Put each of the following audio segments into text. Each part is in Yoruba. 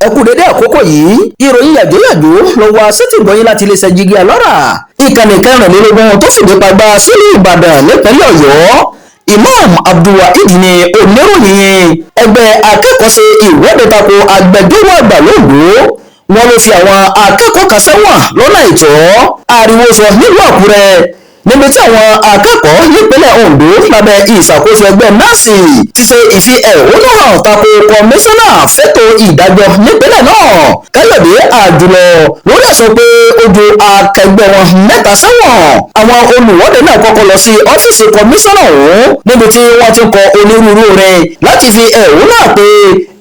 ẹ kú dédé àkókò yìí ìròyìn yàjóyàjó ló wá sétí ìgbọ́yìn láti iléeṣẹ́ Jígí Alára ìkànnì kẹrìnlélógún tó fìdí pagbá sílùú Ìbàdàn nípínlẹ̀ Ọ̀yọ́. Imam Abdulwaheed ni oníròyìn ẹgbẹ́ akẹ́kọ̀ọ́ ṣe ìwọ́de tako agbẹjọ́rò àgbà l'Ondo. Wọ́n ló fi àwọn akẹ́kọ̀ọ́ kan sẹ́wọ̀n lọ́nà àìtọ́. Ariwo sọ nílùú Àkúrẹ́ níbi tí àwọn akẹ́kọ̀ọ́ nípínlẹ̀ Ondo lábẹ́ ìṣàkóso ẹgbẹ́ NASI ti ṣe ìfi ẹ̀hónú hàn tako kọmíṣánná fẹ́tò ìdájọ́ nípínlẹ̀ náà Káyọ̀dé Àjùlọ lórí ẹ̀sùn pé ó ju akẹgbẹ́ wọn mẹ́ta sẹ́wọ̀n. Àwọn olùwọ́de náà kọ́kọ́ lọ sí ọ́fíìsì kọmíṣánná ọ̀hún níbi tí wọ́n ti ń kọ onírúurú orin láti fi ẹ̀hónú hàn pé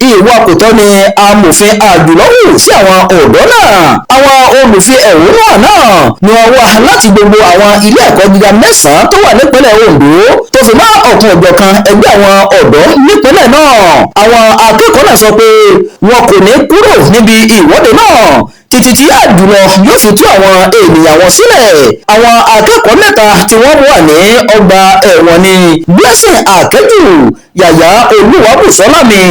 ìwà kò tọ́ ni amòfin Àjùlọ hù sí àwọn ọ̀dọ́ náà. Àwọn olùfi ẹ̀hónú hàn náà ni wọ́n wá láti gbogbo àwọn ilé ẹ̀kọ́ gíga mẹ́sàn-án tó wà nípínlẹ̀ Ondo tó fi mọ́ ọ̀kan ọ̀jọ̀kan ẹgbẹ́ àwọn ọ̀dọ́ nípínlẹ̀ náà. Àwọn akẹ́kọ̀ọ́ náà sọ pé wọn kò ní kúrò níbi ìwọ́de náà títí tí Àjùlọ yóò fi tú àwọn ènìyàn wọn sílẹ̀. Àwọn akẹ́kọ̀ọ́ mẹ́ta tí wọ́n wà ní ọgbà ẹ̀wọ̀n ni Blessing Akẹ́jù, Yàyà Olúwabùsọ́lámi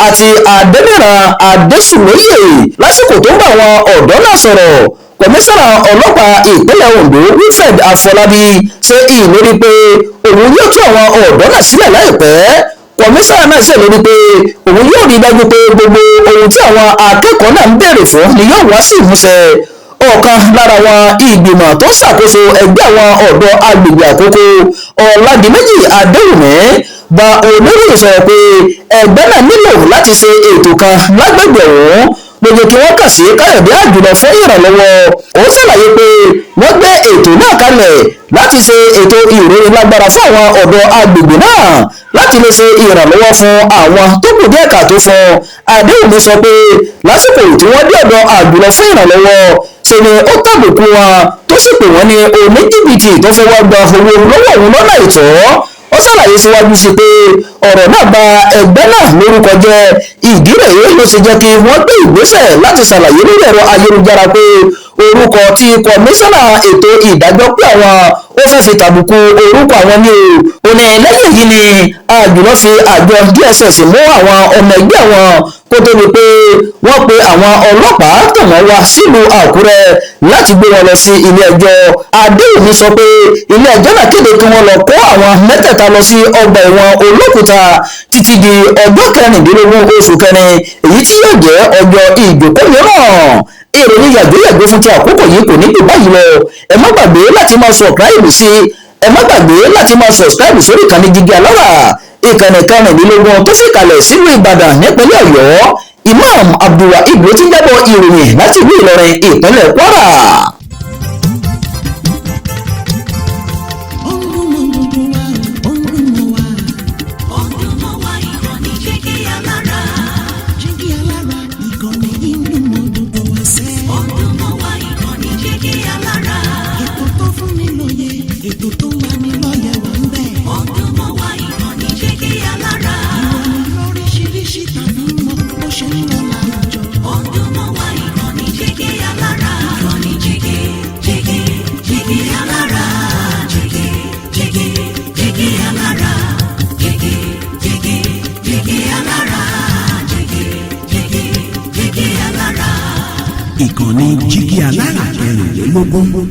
àti Adẹ́nìran Adésùlóyè. Lásìkò tó ń bá àwọn ọ̀dọ́ náà sọ̀rọ̀, kọmíṣánná ọlọ́pàá ìpínlẹ̀ Ondo Wilfred Afọlábí ṣe ìlérí pé òun yóò tú àwọn ọ̀dọ́ náà sílẹ̀ láìpẹ́. Kọmíṣánná náà ṣèlérí pé òun yóò rí dájú pé gbogbo ohun tí àwọn akẹ́kọ̀ọ́ náà ń béèrè fún ni yóò wá sí ìmúṣẹ. Ọ̀kan lára àwọn ìgbìmọ̀ tó ń ṣàkóso ẹgbẹ́ àwọn ọ̀dọ́ agbègbè Àkókò, Ọ̀làdìmẹ́jì Adéwùmí, bá oníròyìn sọ̀rọ̀ pé ẹgbẹ́ náà nílò láti ṣe ètò kan lágbègbè ọ̀hún lóye kí wọ́n kàn sí Káyọ̀dé Àjùlọ fún ìrànlọ́wọ́. Ó ṣàlàyé pé wọ́n gbé ètò náà kalẹ̀ láti ṣe ètò ìròyìn lágbára fún àwọn ọ̀dọ́ agbègbè náà láti lè ṣe ìrànlọ́wọ́ fún àwọn tó kù díẹ̀ káàtó fún. Adéwùmí sọ pé lásìkò tí wọ́n dé ọ̀dọ̀ Àjùlọ fún ìrànlọ́wọ́ ṣe ni ó tàbùkù wọn tó sì pè wọ́n ní oníjìbìtì tó fẹ́ wá gba owó lọ́wọ́ òun lọ́nà àìtọ́. Ó ṣàlàyé síwájú sí pé ọ̀rọ̀ náà bà ẹgbẹ́ náà lórúkọ jẹ́. Ìdí rèé ló ṣe jẹ́ kí wọ́n gbé ìgbésẹ̀ láti ṣàlàyé lórí ẹ̀rọ ayélujára pé orúkọ tí kọmíṣánná ètò ìdájọ́ pé àwọn ó fẹ́ fi tàbùkù orúkọ àwọn ní o. Ó ní lẹ́yìn yìí ni Àjùlọ fi àjọ DSS mú àwọn ọmọ ẹgbẹ́ wọn kó tó di pé wọ́n pe àwọn ọlọ́pàá tọ̀ wọ́n wá sílùú Àkúrẹ́ láti gbé wọn lọ sí ilé ẹjọ́. Adéwùmí sọ pé ilé ẹjọ́ náà kéde kí wọ́n lọ kó àwọn mẹ́tẹ̀ẹ̀ta lọ sí ọgbà ẹ̀wọ̀n Olókùúta títí di ọjọ́ 16 oṣù kẹrin, èyí tí yóò jẹ́ ọjọ́ ìjókòó mìíràn. Ìròyìn yàjóyàjó fún ti àkókò yìí kò ní pè báyìí lọ. Ẹ má gbàgbé láti máa subscribe sí sórí ìkànnì Jígí Alára, ìkànnì kẹrìnlélógún tó fìkàlẹ̀ sílùú Ìbàdàn nípínlẹ̀ Ọ̀yọ́. Imam Abdulwaheed ló ti ń jábọ̀ ìròyìn láti ìlú Ìlọrin ìpínlẹ̀ Kwara. Ìkànnì Jígí Alára 16.